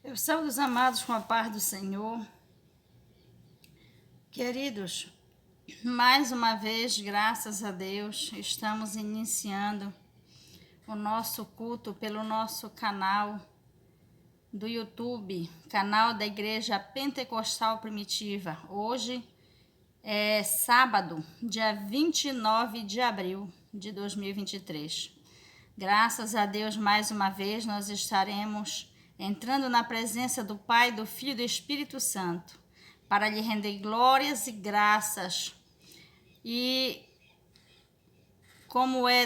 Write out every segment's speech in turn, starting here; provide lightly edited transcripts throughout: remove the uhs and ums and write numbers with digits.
Eu saúdo os amados com a paz do Senhor. Queridos, mais uma vez, graças a Deus, estamos iniciando o nosso culto pelo nosso canal do YouTube, canal da Igreja Pentecostal Primitiva. Hoje é sábado, dia 29 de abril de 2023. Graças a Deus, mais uma vez, nós estaremos entrando na presença do Pai, do Filho e do Espírito Santo, para lhe render glórias e graças. E como é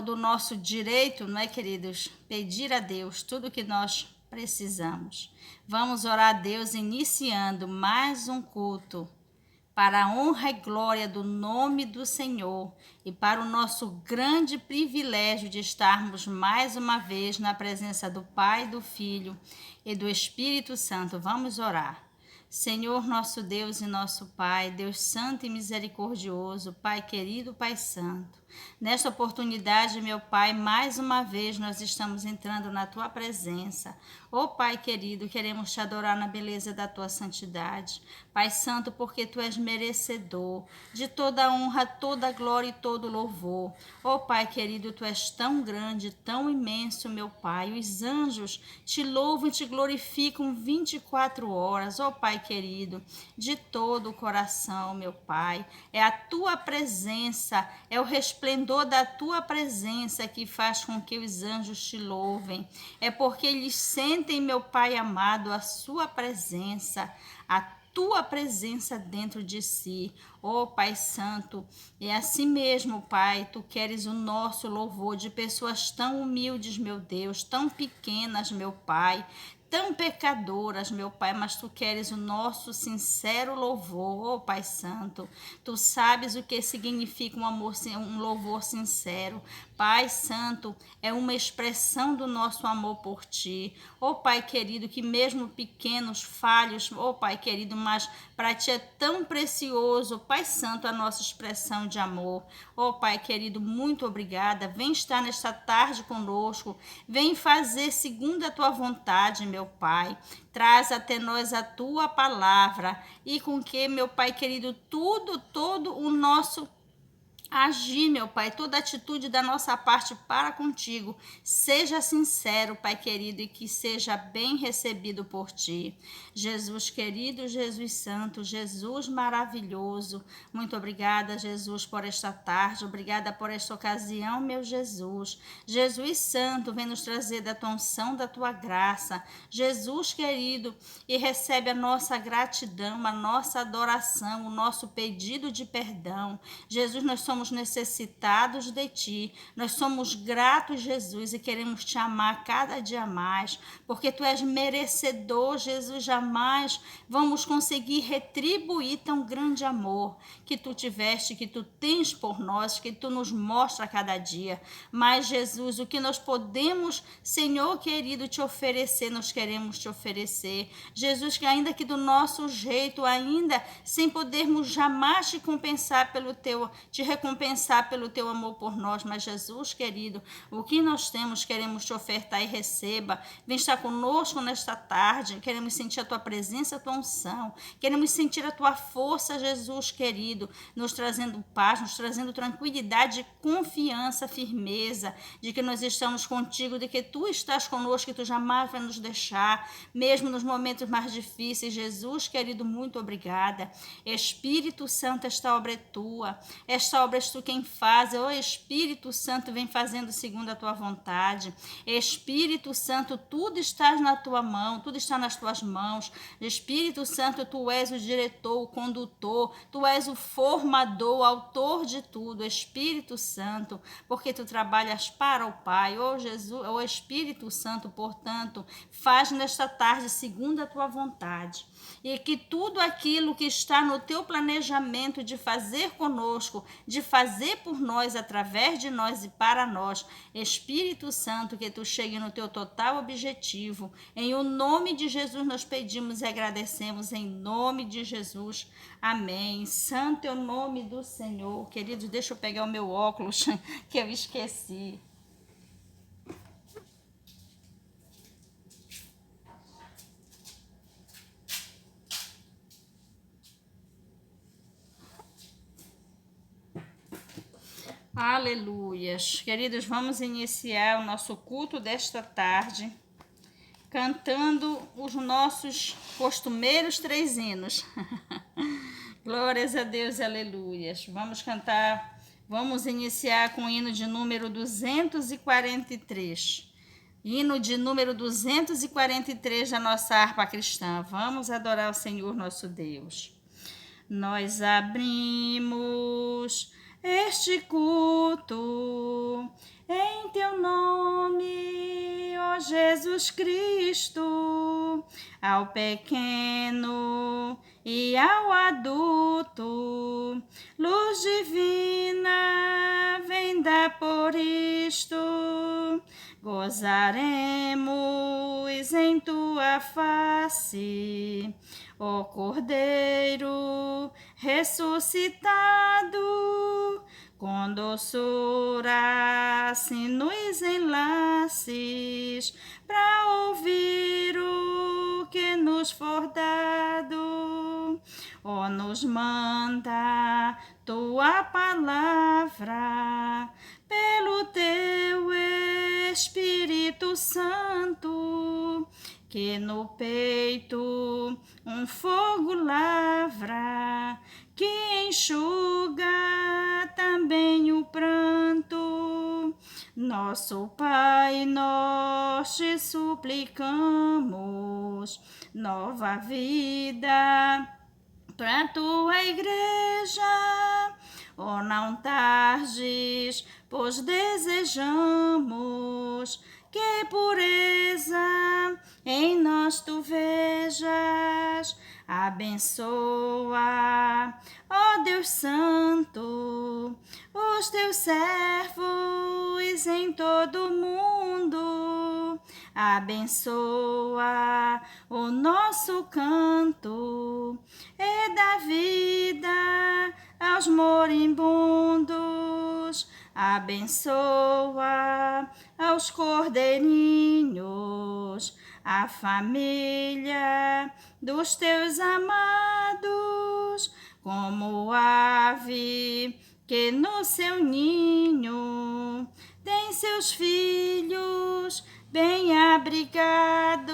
do nosso direito, não é, queridos? Pedir a Deus tudo o que nós precisamos. Vamos orar a Deus, iniciando mais um culto para a honra e glória do nome do Senhor e para o nosso grande privilégio de estarmos mais uma vez na presença do Pai, do Filho e do Espírito Santo. Vamos orar. Senhor, nosso Deus e nosso Pai, Deus santo e misericordioso, Pai querido, Pai santo, nesta oportunidade, meu Pai, mais uma vez nós estamos entrando na Tua presença. Ó Pai querido, queremos Te adorar na beleza da Tua santidade. Pai santo, porque Tu és merecedor de toda honra, toda glória e todo louvor. Ó Pai querido, Tu és tão grande, tão imenso, meu Pai. Os anjos Te louvam e Te glorificam 24 horas. Ó Pai querido, de todo o coração, meu Pai. É a Tua presença, é o resplendor da Tua presença que faz com que os anjos Te louvem. É porque eles sentem, meu Pai amado, a Sua presença, a Tua presença dentro de si. Ó Pai Santo, é assim mesmo, Pai, Tu queres o nosso louvor de pessoas tão humildes, meu Deus, tão pequenas, meu Pai, tão pecadoras, meu Pai, mas Tu queres o nosso sincero louvor, ó Pai Santo. Tu sabes o que significa um louvor sincero. Pai Santo, é uma expressão do nosso amor por Ti. Ó Pai querido, que mesmo pequenos, falhos, ó Pai querido, mas para Ti é tão precioso, Pai Santo, a nossa expressão de amor. Ó Pai querido, muito obrigada. Vem estar nesta tarde conosco. Vem fazer segundo a Tua vontade, meu Pai. Traz até nós a Tua palavra e com que, meu Pai querido, todo o nosso agir, meu Pai, toda atitude da nossa parte para contigo, seja sincero, Pai querido, e que seja bem recebido por Ti. Jesus querido, Jesus santo, Jesus maravilhoso, muito obrigada, Jesus, por esta tarde, obrigada por esta ocasião, meu Jesus. Jesus santo, vem nos trazer da Tua unção, da Tua graça. Jesus querido, e recebe a nossa gratidão, a nossa adoração, o nosso pedido de perdão. Jesus, nós somos necessitados de Ti, nós somos gratos, Jesus, e queremos Te amar cada dia mais, porque Tu és merecedor, Jesus. Jamais vamos conseguir retribuir tão grande amor que Tu tiveste, que Tu tens por nós, que Tu nos mostra a cada dia. Mas, Jesus, o que nós podemos, Senhor querido, Te oferecer, nós queremos Te oferecer. Jesus, que ainda que do nosso jeito, ainda sem podermos jamais Te compensar Te recompensar pelo Teu amor por nós, mas Jesus querido, o que nós temos, queremos Te ofertar e receba. Vem estar conosco nesta tarde, queremos sentir a Tua presença, a Tua unção, queremos sentir a Tua força, Jesus querido, nos trazendo paz, nos trazendo tranquilidade, confiança, firmeza, de que nós estamos contigo, de que Tu estás conosco, que Tu jamais vai nos deixar, mesmo nos momentos mais difíceis. Jesus querido, muito obrigada. Espírito Santo, esta obra é Tua, esta obra és Tu quem faz. Ó Espírito Santo, vem fazendo segundo a Tua vontade. Espírito Santo, tudo está na Tua mão, tudo está nas Tuas mãos. Espírito Santo, Tu és o diretor, o condutor, Tu és o formador, o autor de tudo. Espírito Santo, porque Tu trabalhas para o Pai. Ó Jesus, ó Espírito Santo, portanto, faz nesta tarde segundo a Tua vontade. E que tudo aquilo que está no Teu planejamento de fazer conosco, de fazer por nós, através de nós e para nós, Espírito Santo, que Tu chegue no Teu total objetivo. Em o nome de Jesus nós pedimos e agradecemos, em nome de Jesus. Amém. Santo é o nome do Senhor. Queridos, deixa eu pegar o meu óculos, que eu esqueci. Aleluias. Queridos, vamos iniciar o nosso culto desta tarde cantando os nossos costumeiros 3 hinos. Glórias a Deus, aleluias. Vamos iniciar com o hino de número 243. Hino de número 243 da nossa harpa cristã. Vamos adorar o Senhor nosso Deus. Nós abrimos este culto em teu nome, ó Jesus Cristo, ao pequeno e ao adulto, luz divina, vem dar por isto, gozaremos em tua face, ó Cordeiro ressuscitado, com doçura assim nos enlaces, para ouvir o que nos for dado. Ó, nos manda tua palavra, pelo teu Espírito Santo, que no peito um fogo lavra, que enxuga também o pranto. Nosso Pai, nós te suplicamos nova vida para tua igreja. Oh, não tardes, pois desejamos que pureza em nós tu vejas. Abençoa, ó Deus Santo, os teus servos em todo o mundo. Abençoa o nosso canto e dá vida aos moribundos. Abençoa aos cordeirinhos, a família dos teus amados, como ave que no seu ninho tem seus filhos bem abrigados.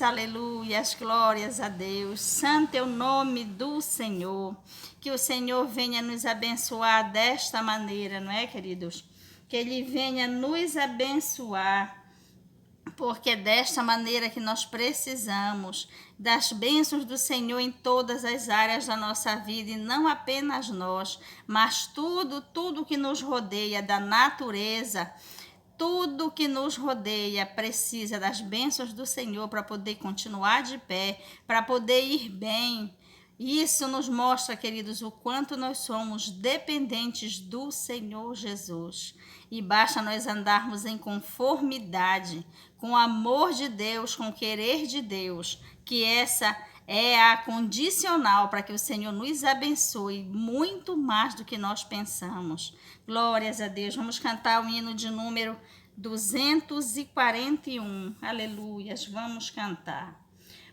Aleluias, glórias a Deus. Santo é o nome do Senhor. Que o Senhor venha nos abençoar desta maneira, não é, queridos? Que Ele venha nos abençoar, porque é desta maneira que nós precisamos das bênçãos do Senhor em todas as áreas da nossa vida, e não apenas nós, mas tudo que nos rodeia, da natureza. Tudo que nos rodeia precisa das bênçãos do Senhor para poder continuar de pé, para poder ir bem. Isso nos mostra, queridos, o quanto nós somos dependentes do Senhor Jesus. E basta nós andarmos em conformidade com o amor de Deus, com o querer de Deus, que essa é a condicional para que o Senhor nos abençoe muito mais do que nós pensamos. Glórias a Deus. Vamos cantar o hino de número 241. Aleluias. Vamos cantar.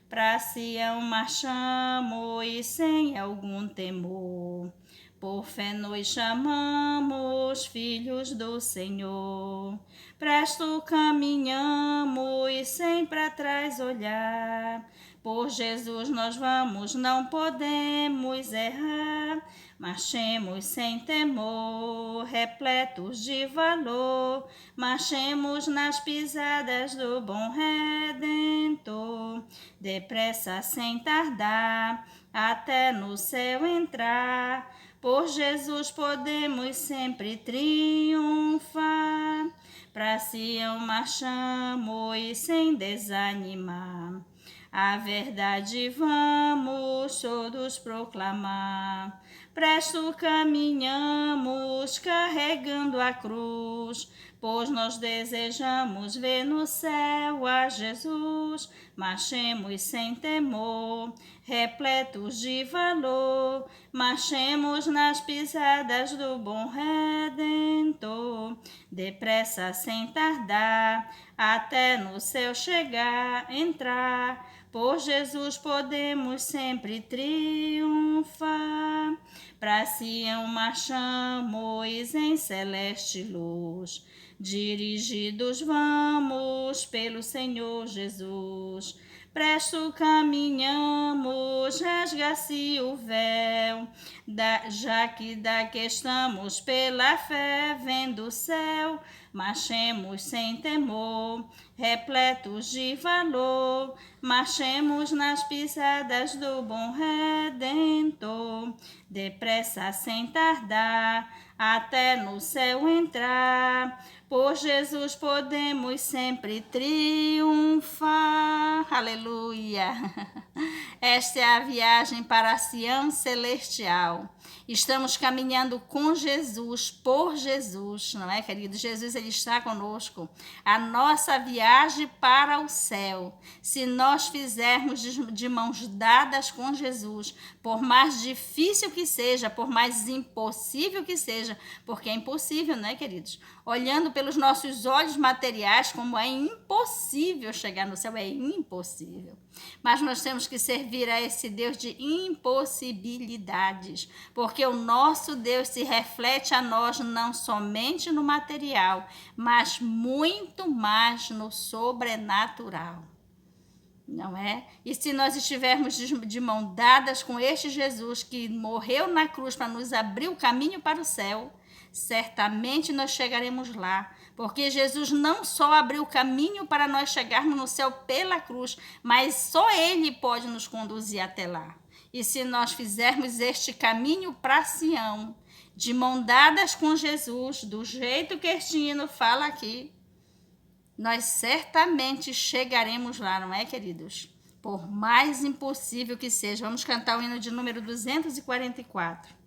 Pra Sião marchamos sem algum temor, por fé nos chamamos filhos do Senhor. Presto caminhamos sem para trás olhar, por Jesus nós vamos, não podemos errar. Marchemos sem temor, repletos de valor, marchemos nas pisadas do bom Redentor, depressa sem tardar, até no céu entrar. Por Jesus podemos sempre triunfar. Pra Sião marchamos sem desanimar, a verdade vamos todos proclamar. Presto caminhamos carregando a cruz, pois nós desejamos ver no céu a Jesus. Marchemos sem temor, repletos de valor, marchemos nas pisadas do bom Redentor, depressa sem tardar, até no céu chegar, entrar. Por Jesus podemos sempre triunfar. Pra Sião marchamos em celeste luz, dirigidos vamos pelo Senhor Jesus. Presto caminhamos, rasga-se o véu, já que daqui estamos pela fé, vendo o céu. Marchemos sem temor, repletos de valor, marchemos nas pisadas do bom Redentor, depressa sem tardar, até no céu entrar. Por Jesus podemos sempre triunfar. Aleluia! Esta é a viagem para Sião celestial. Estamos caminhando com Jesus, por Jesus, não é, querido? Jesus, ele está conosco. A nossa viagem para o céu, se nós fizermos de mãos dadas com Jesus, por mais difícil que seja, por mais impossível que seja, porque é impossível, né, queridos? Olhando pelos nossos olhos materiais, como é impossível chegar no céu, é impossível. Mas nós temos que servir a esse Deus de impossibilidades, porque o nosso Deus se reflete a nós não somente no material, mas muito mais no sobrenatural. Não é? E se nós estivermos de mão dadas com este Jesus que morreu na cruz para nos abrir o caminho para o céu, certamente nós chegaremos lá, porque Jesus não só abriu o caminho para nós chegarmos no céu pela cruz, mas só Ele pode nos conduzir até lá. E se nós fizermos este caminho para Sião, de mão dadas com Jesus, do jeito que este hino fala aqui, nós certamente chegaremos lá, não é, queridos? Por mais impossível que seja. Vamos cantar o hino de número 244.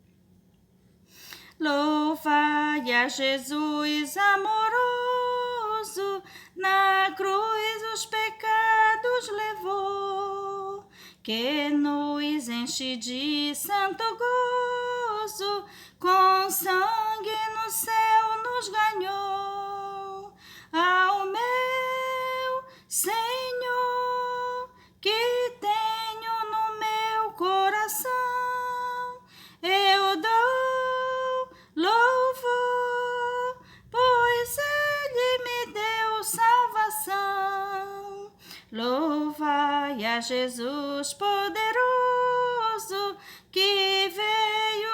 Louvai a Jesus amoroso, na cruz os pecados levou, que nos enche de santo gozo, com sangue no céu nos ganhou. Ao meu Senhor, que tenho no meu coração, eu dou louvor, pois Ele me deu salvação. Louvai a Jesus poderoso, que veio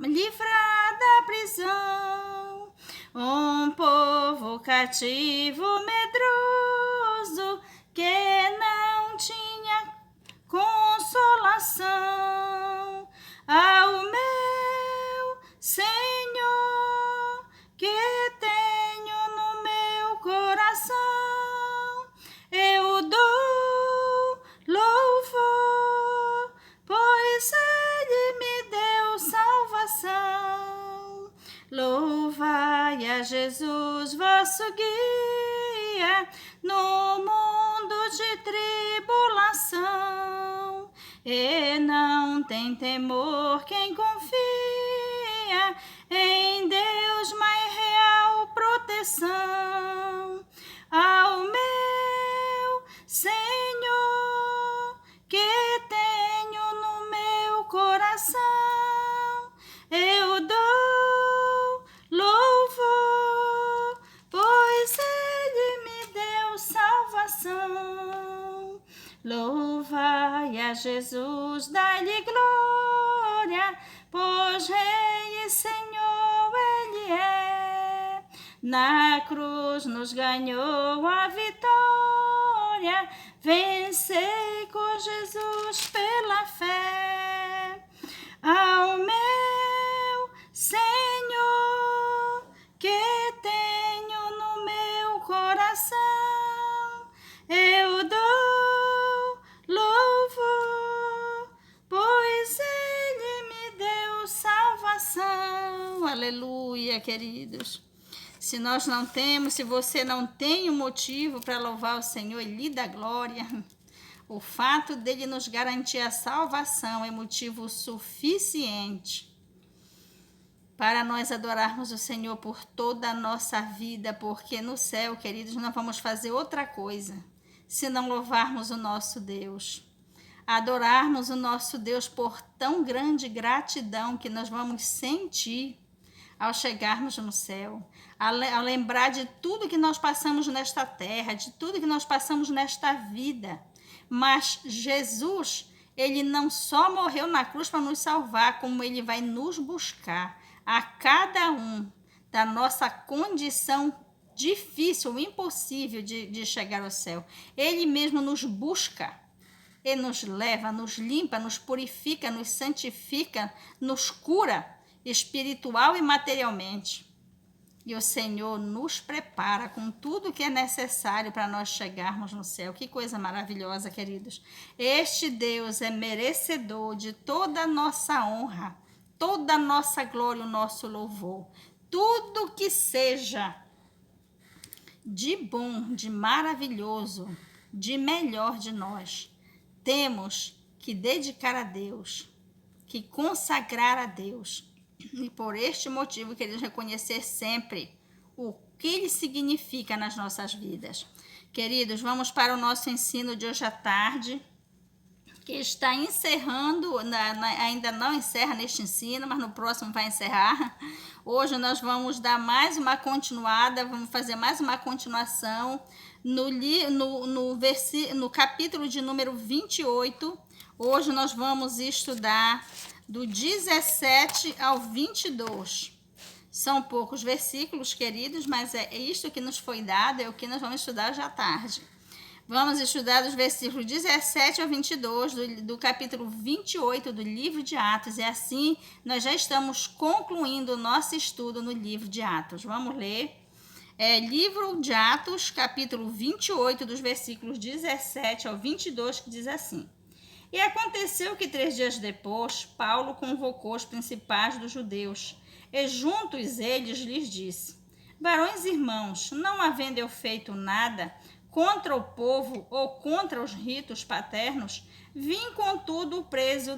livrar da prisão um povo cativo medroso, que não tinha consolação. Ao meu Senhor, que tenho no meu coração, eu dou louvor, pois Ele me deu salvação. Louvai a Jesus, vosso guia, no mundo de tribulação, e não tem temor quem confia em Deus, mais real proteção. Ao meu Senhor, que tenho no meu coração, eu dou louvor, pois Ele me deu salvação. Louvai a Jesus, dai-lhe glória, pois Rei e Senhor Ele é. Na cruz nos ganhou a vitória, vencei com Jesus pela fé. Ao meu Senhor, que tenho no meu coração, eu dou louvor, pois Ele me deu salvação. Aleluia, queridos. Se nós não temos, se você não tem um motivo para louvar o Senhor e lhe dar glória, o fato dele nos garantir a salvação é motivo suficiente para nós adorarmos o Senhor por toda a nossa vida, porque no céu, queridos, não vamos fazer outra coisa se não louvarmos o nosso Deus. Adorarmos o nosso Deus por tão grande gratidão que nós vamos sentir ao chegarmos no céu, ao lembrar de tudo que nós passamos nesta terra, de tudo que nós passamos nesta vida. Mas Jesus, ele não só morreu na cruz para nos salvar, como ele vai nos buscar a cada um da nossa condição difícil, impossível de chegar ao céu. Ele mesmo nos busca. Ele nos leva, nos limpa, nos purifica, nos santifica, nos cura espiritual e materialmente. E o Senhor nos prepara com tudo que é necessário para nós chegarmos no céu. Que coisa maravilhosa, queridos. Este Deus é merecedor de toda a nossa honra, toda a nossa glória, o nosso louvor. Tudo que seja de bom, de maravilhoso, de melhor de nós, temos que dedicar a Deus, que consagrar a Deus. E por este motivo queremos reconhecer sempre o que ele significa nas nossas vidas. Queridos, vamos para o nosso ensino de hoje à tarde, que está encerrando, ainda não encerra neste ensino, mas no próximo vai encerrar. Hoje nós vamos dar mais uma continuada, vamos fazer mais uma continuação no capítulo de número 28. Hoje nós vamos estudar do 17 ao 22. São poucos versículos, queridos, mas é isto que nos foi dado, é o que nós vamos estudar hoje à tarde. Vamos estudar dos versículos 17 ao 22 do capítulo 28 do livro de Atos. E assim nós já estamos concluindo o nosso estudo no livro de Atos. Vamos ler. Livro de Atos, capítulo 28, dos versículos 17 ao 22, que diz assim: E aconteceu que 3 dias depois, Paulo convocou os principais dos judeus, e juntos eles lhes disse: Varões irmãos, não havendo eu feito nada contra o povo ou contra os ritos paternos, vim contudo preso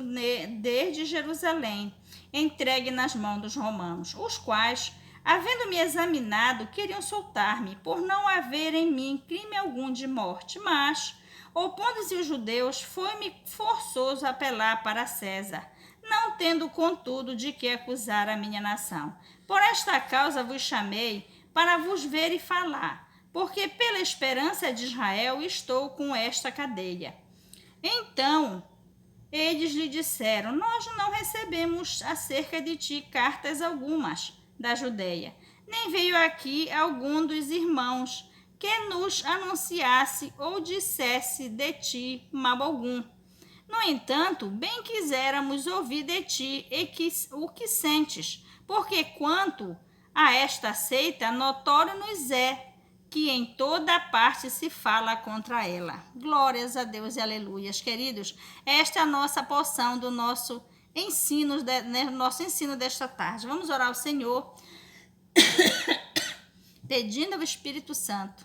desde Jerusalém, entregue nas mãos dos romanos, os quais, havendo-me examinado, queriam soltar-me, por não haver em mim crime algum de morte, mas, opondo-se os judeus, foi-me forçoso apelar para César, não tendo, contudo, de que acusar a minha nação. Por esta causa vos chamei, para vos ver e falar, porque pela esperança de Israel estou com esta cadeia. Então, eles lhe disseram: Nós não recebemos acerca de ti cartas algumas da Judeia, nem veio aqui algum dos irmãos que nos anunciasse ou dissesse de ti mal algum. No entanto, bem quiséramos ouvir de ti o que sentes, porque quanto a esta seita, notório nos é que em toda parte se fala contra ela. Glórias a Deus e aleluias. Queridos, esta é a nossa porção do nosso ensino desta tarde. Vamos orar ao Senhor, pedindo ao Espírito Santo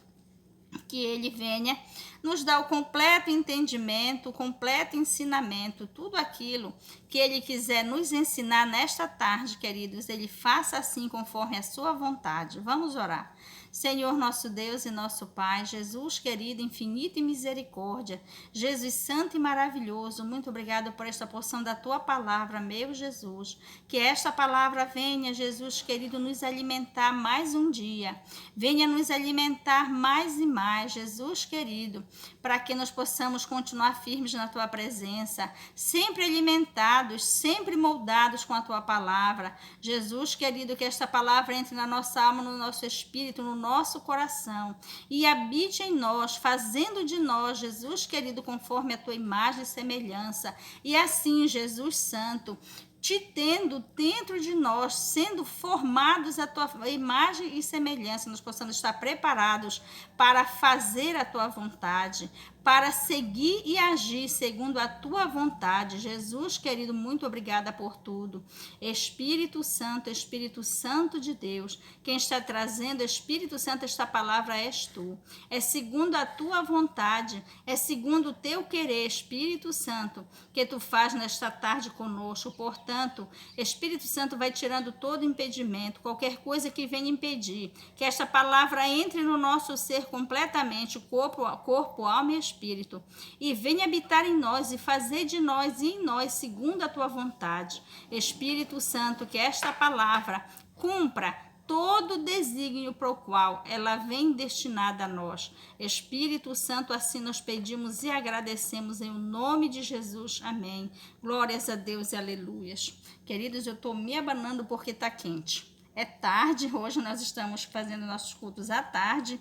que ele venha nos dar o completo entendimento, o completo ensinamento, tudo aquilo que ele quiser nos ensinar nesta tarde, queridos, ele faça assim conforme a sua vontade. Vamos orar. Senhor, nosso Deus e nosso Pai, Jesus querido, infinito e misericórdia, Jesus santo e maravilhoso, muito obrigado por esta porção da tua palavra, meu Jesus. Que esta palavra venha, Jesus querido, nos alimentar mais um dia, venha nos alimentar mais e mais, Jesus querido, para que nós possamos continuar firmes na tua presença, sempre alimentados, sempre moldados com a tua palavra. Jesus querido, que esta palavra entre na nossa alma, no nosso espírito, no nosso coração e habite em nós, fazendo de nós, Jesus querido, conforme a tua imagem e semelhança. E assim, Jesus Santo, te tendo dentro de nós, sendo formados a tua imagem e semelhança, nós possamos estar preparados para fazer a tua vontade, para seguir e agir segundo a tua vontade. Jesus querido, muito obrigada por tudo. Espírito Santo de Deus, quem está trazendo, Espírito Santo, esta palavra és tu. É segundo a tua vontade, é segundo o teu querer, Espírito Santo, que tu faz nesta tarde conosco. Portanto, entanto, Espírito Santo vai tirando todo impedimento, qualquer coisa que venha impedir, que esta palavra entre no nosso ser completamente, corpo, alma e espírito, e venha habitar em nós e fazer de nós e em nós segundo a tua vontade. Espírito Santo, que esta palavra cumpra todo o desígnio para o qual ela vem destinada a nós. Espírito Santo, assim nós pedimos e agradecemos em nome de Jesus. Amém. Glórias a Deus e aleluias. Queridos, eu estou me abanando porque está quente. É tarde, hoje nós estamos fazendo nossos cultos à tarde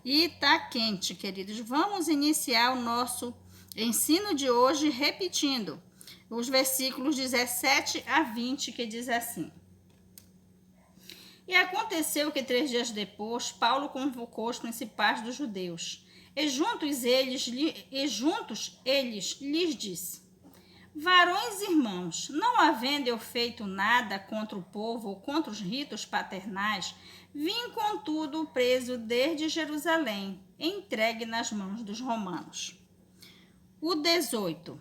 e está quente, queridos. Vamos iniciar o nosso ensino de hoje repetindo os versículos 17 a 20, que diz assim: E aconteceu que 3 dias depois, Paulo convocou os principais dos judeus, e juntos eles lhes disse: Varões irmãos, não havendo eu feito nada contra o povo ou contra os ritos paternais, vim contudo preso desde Jerusalém, entregue nas mãos dos romanos. O 18.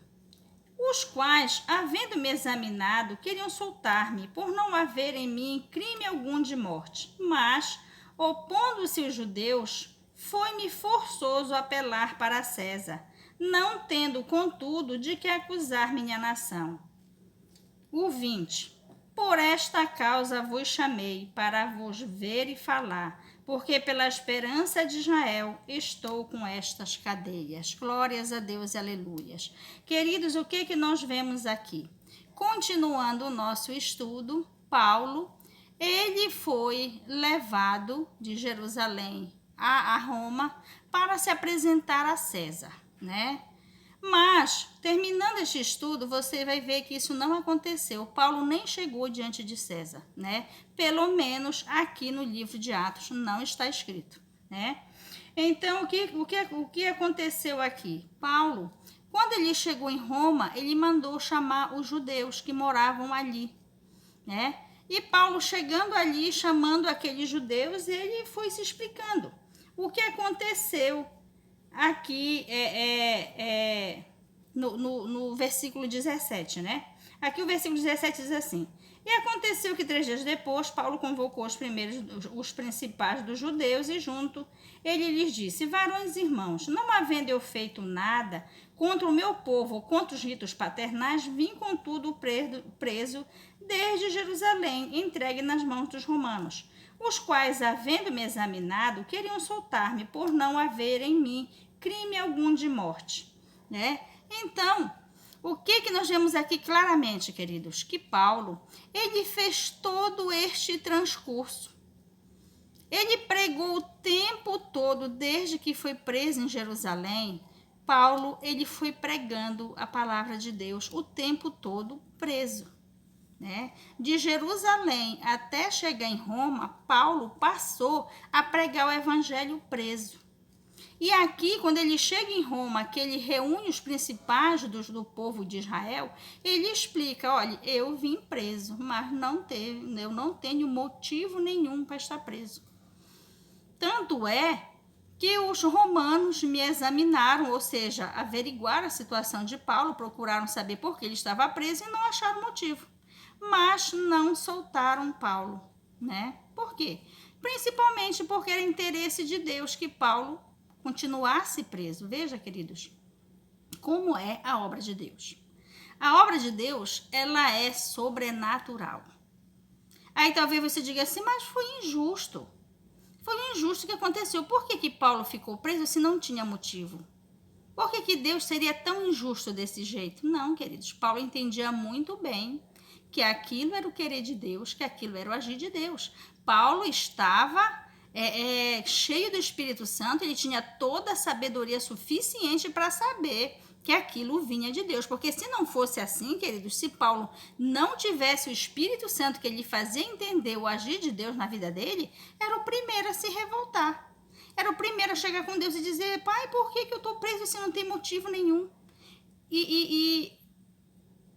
Os quais, havendo-me examinado, queriam soltar-me, por não haver em mim crime algum de morte. Mas, opondo-se os judeus, foi-me forçoso apelar para César, não tendo, contudo, de que acusar minha nação. O 20. Por esta causa vos chamei, para vos ver e falar, porque pela esperança de Israel estou com estas cadeias. Glórias a Deus e aleluias. Queridos, o que nós vemos aqui? Continuando o nosso estudo, Paulo, ele foi levado de Jerusalém a Roma para se apresentar a César, né? Mas, terminando este estudo, você vai ver que isso não aconteceu. Paulo nem chegou diante de César, né? Pelo menos aqui no livro de Atos não está escrito, né? Então, o que aconteceu aqui? Paulo, quando ele chegou em Roma, ele mandou chamar os judeus que moravam ali, né? E Paulo, chegando ali, chamando aqueles judeus, ele foi se explicando. O que aconteceu aqui no versículo 17, né? Aqui o versículo 17 diz assim: E aconteceu que 3 dias depois, Paulo convocou os principais dos judeus e junto ele lhes disse: Varões irmãos, não havendo eu feito nada contra o meu povo ou contra os ritos paternais, vim contudo preso desde Jerusalém, entregue nas mãos dos romanos, os quais, havendo-me examinado, queriam soltar-me por não haver em mim crime algum de morte, né? Então, o que nós vemos aqui claramente, queridos? Que Paulo, ele fez todo este transcurso. Ele pregou o tempo todo, desde que foi preso em Jerusalém. Paulo, ele foi pregando a palavra de Deus o tempo todo preso, né? De Jerusalém até chegar em Roma, Paulo passou a pregar o evangelho preso. E aqui, quando ele chega em Roma, que ele reúne os principais do povo de Israel, ele explica: olha, eu vim preso, mas eu não tenho motivo nenhum para estar preso. Tanto é que os romanos me examinaram, ou seja, averiguaram a situação de Paulo, procuraram saber por que ele estava preso e não acharam motivo. Mas não soltaram Paulo, né? Por quê? Principalmente porque era interesse de Deus que Paulo continuasse preso. Veja, queridos, como é a obra de Deus. A obra de Deus, ela é sobrenatural. Aí talvez você diga assim: mas foi injusto. Foi injusto o que aconteceu. Por que Paulo ficou preso se não tinha motivo? Por que Deus seria tão injusto desse jeito? Não, queridos, Paulo entendia muito bem que aquilo era o querer de Deus, que aquilo era o agir de Deus. Paulo estava cheio do Espírito Santo, ele tinha toda a sabedoria suficiente para saber que aquilo vinha de Deus, porque se não fosse assim, queridos, se Paulo não tivesse o Espírito Santo que lhe fazia entender o agir de Deus na vida dele, era o primeiro a se revoltar, era o primeiro a chegar com Deus e dizer: pai, por que eu estou preso se não tem motivo nenhum? E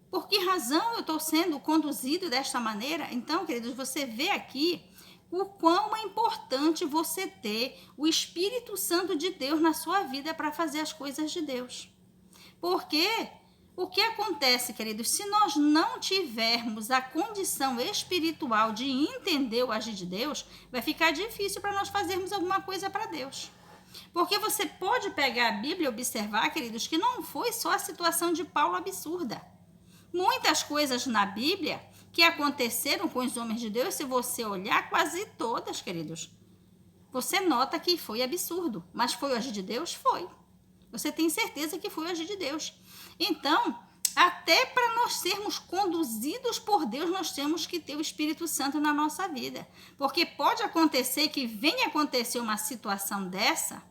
por que razão eu estou sendo conduzido desta maneira? Então, queridos, você vê aqui o quão é importante você ter o Espírito Santo de Deus na sua vida para fazer as coisas de Deus. Porque O que acontece, queridos, se nós não tivermos a condição espiritual de entender o agir de Deus, vai ficar difícil para nós fazermos alguma coisa para Deus. Porque você pode pegar a Bíblia e observar, queridos, que não foi só a situação de Paulo absurda. Muitas coisas na Bíblia que aconteceram com os homens de Deus, se você olhar, quase todas, queridos, você nota que foi absurdo. Mas foi o agir de Deus? Foi. Você tem certeza que foi o agir de Deus. Então, até para nós sermos conduzidos por Deus, nós temos que ter o Espírito Santo na nossa vida. Porque pode acontecer que venha acontecer uma situação dessa,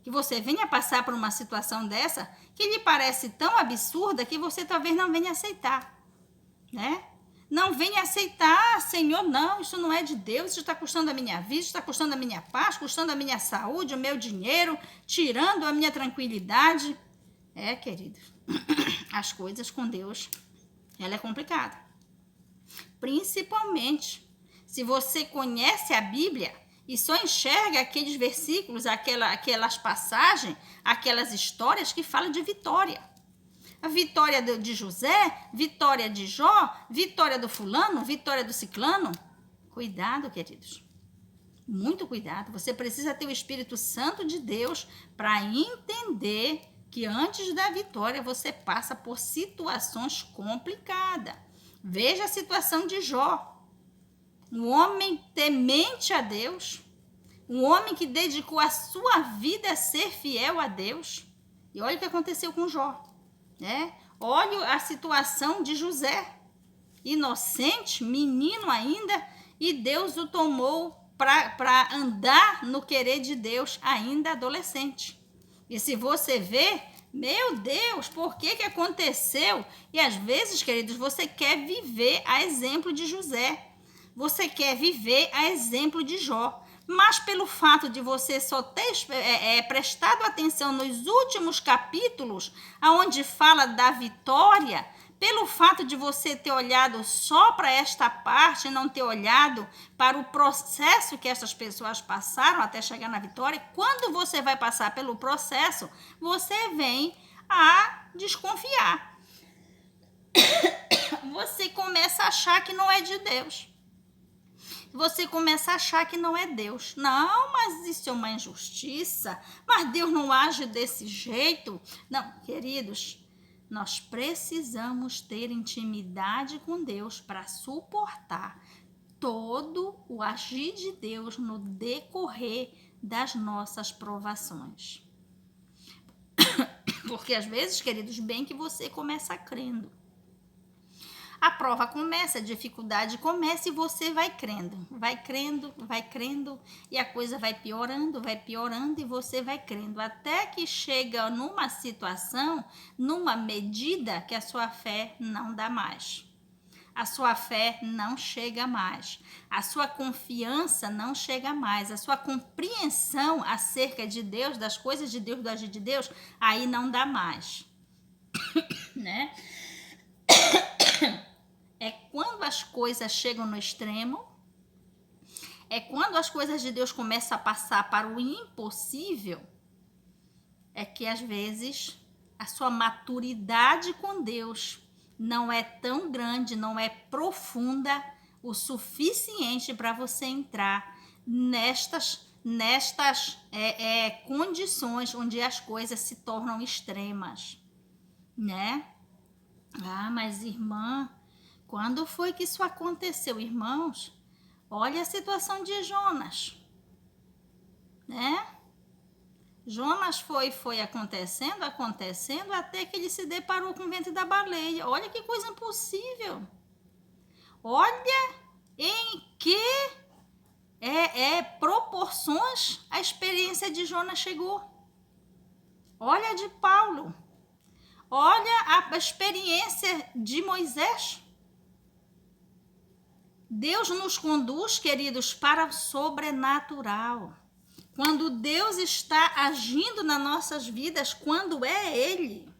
que você venha passar por uma situação dessa, que lhe parece tão absurda que você talvez não venha aceitar, né? Não venha aceitar, Senhor, não, isso não é de Deus, isso está custando a minha vida, isso está custando a minha paz, custando a minha saúde, o meu dinheiro, tirando a minha tranquilidade. Queridos, as coisas com Deus, ela é complicada. Principalmente se você conhece a Bíblia e só enxerga aqueles versículos, aquelas passagens, aquelas histórias que falam de vitória. A vitória de José, vitória de Jó, vitória do fulano, vitória do ciclano. Cuidado, queridos. Muito cuidado. Você precisa ter o Espírito Santo de Deus para entender que antes da vitória você passa por situações complicadas. Veja a situação de Jó. Um homem temente a Deus, um homem que dedicou a sua vida a ser fiel a Deus. E olha o que aconteceu com Jó. Olha a situação de José, inocente, menino ainda, e Deus o tomou para andar no querer de Deus, ainda adolescente. E se você vê, meu Deus, por que aconteceu? E às vezes, queridos, você quer viver a exemplo de José, você quer viver a exemplo de Jó. Mas pelo fato de você só ter prestado atenção nos últimos capítulos, onde fala da vitória, pelo fato de você ter olhado só para esta parte e não ter olhado para o processo que essas pessoas passaram até chegar na vitória, quando você vai passar pelo processo, você vem a desconfiar. Você começa a achar que não é de Deus. Você começa a achar que não é Deus. Não, mas isso é uma injustiça. Mas Deus não age desse jeito. Não, queridos, nós precisamos ter intimidade com Deus para suportar todo o agir de Deus no decorrer das nossas provações. Porque às vezes, queridos, bem que você começa crendo. A prova começa, a dificuldade começa e você vai crendo, e a coisa vai piorando e você vai crendo, até que chega numa situação, numa medida que a sua fé não dá mais. A sua fé não chega mais, a sua confiança não chega mais, a sua compreensão acerca de Deus, das coisas de Deus, do agir de Deus, aí não dá mais, né? É quando as coisas chegam no extremo, é quando as coisas de Deus começam a passar para o impossível, é que às vezes a sua maturidade com Deus não é tão grande, não é profunda o suficiente para você entrar nestas condições onde as coisas se tornam extremas, né? Ah, mas irmã, quando foi que isso aconteceu, irmãos? Olha a situação de Jonas, né? Jonas foi acontecendo, até que ele se deparou com o ventre da baleia. Olha que coisa impossível. Olha em que proporções a experiência de Jonas chegou. Olha a de Paulo. Olha a experiência de Moisés. Deus nos conduz, queridos, para o sobrenatural. Quando Deus está agindo nas nossas vidas, quando é Ele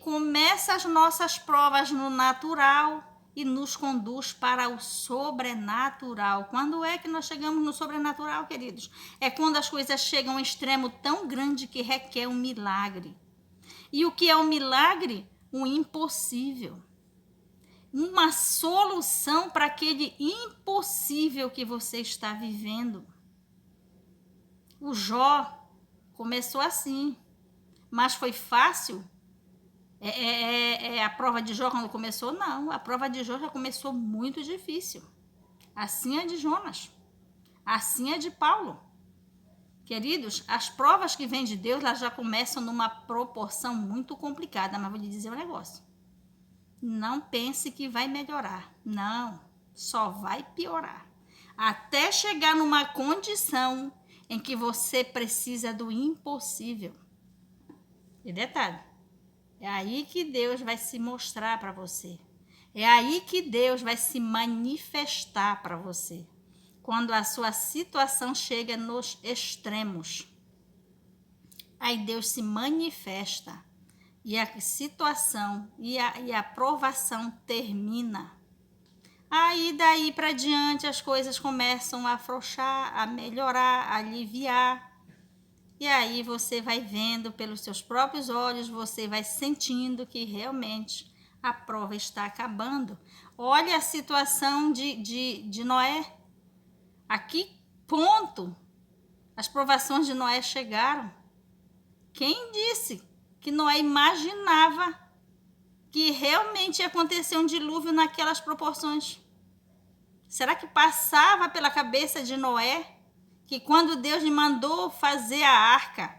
começa as nossas provas no natural e nos conduz para o sobrenatural. Quando é que nós chegamos no sobrenatural, queridos? É quando as coisas chegam a um extremo tão grande que requer um milagre. E o que é um milagre? O impossível. Uma solução para aquele impossível que você está vivendo. O Jó começou assim, mas foi fácil? A prova de Jó quando começou? Não, a prova de Jó já começou muito difícil. Assim é de Jonas, assim é de Paulo. Queridos, as provas que vêm de Deus, elas já começam numa proporção muito complicada, mas vou lhe dizer um negócio. Não pense que vai melhorar. Não, só vai piorar. Até chegar numa condição em que você precisa do impossível. E detalhe, é aí que Deus vai se mostrar para você. É aí que Deus vai se manifestar para você. Quando a sua situação chega nos extremos. Aí Deus se manifesta. E a situação e a provação termina. Aí daí para diante as coisas começam a afrouxar, a melhorar, a aliviar. E aí você vai vendo pelos seus próprios olhos, você vai sentindo que realmente a prova está acabando. Olha a situação de Noé. A que ponto as provações de Noé chegaram? Quem disse que Noé imaginava que realmente ia acontecer um dilúvio naquelas proporções? Será que passava pela cabeça de Noé que quando Deus lhe mandou fazer a arca,